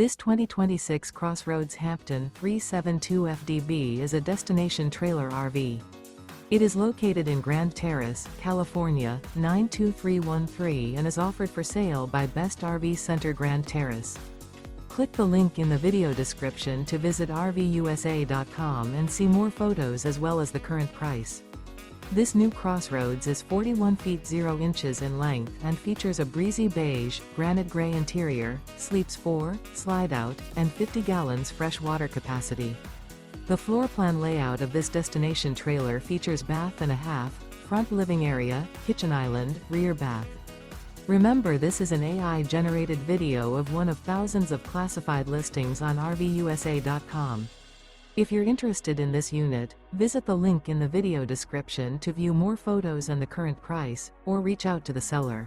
This 2026 CrossRoads Hampton 372 FDB is a destination trailer RV. It is located in Grand Terrace, California, 92313 and is offered for sale by Best RV Center Grand Terrace. Click the link in the video description to visit RVUSA.com and see more photos as well as the current price. This new CrossRoads is 41 feet 0 inches in length and features a Breezy Beige, Granite Gray interior, sleeps 4, Slideout, and 50 gallons fresh water capacity. The floor plan layout of this destination trailer features bath and a half, front living area, kitchen island, rear bath. Remember, this is an AI-generated video of one of thousands of classified listings on RVUSA.com. If you're interested in this unit, visit the link in the video description to view more photos and the current price, or reach out to the seller.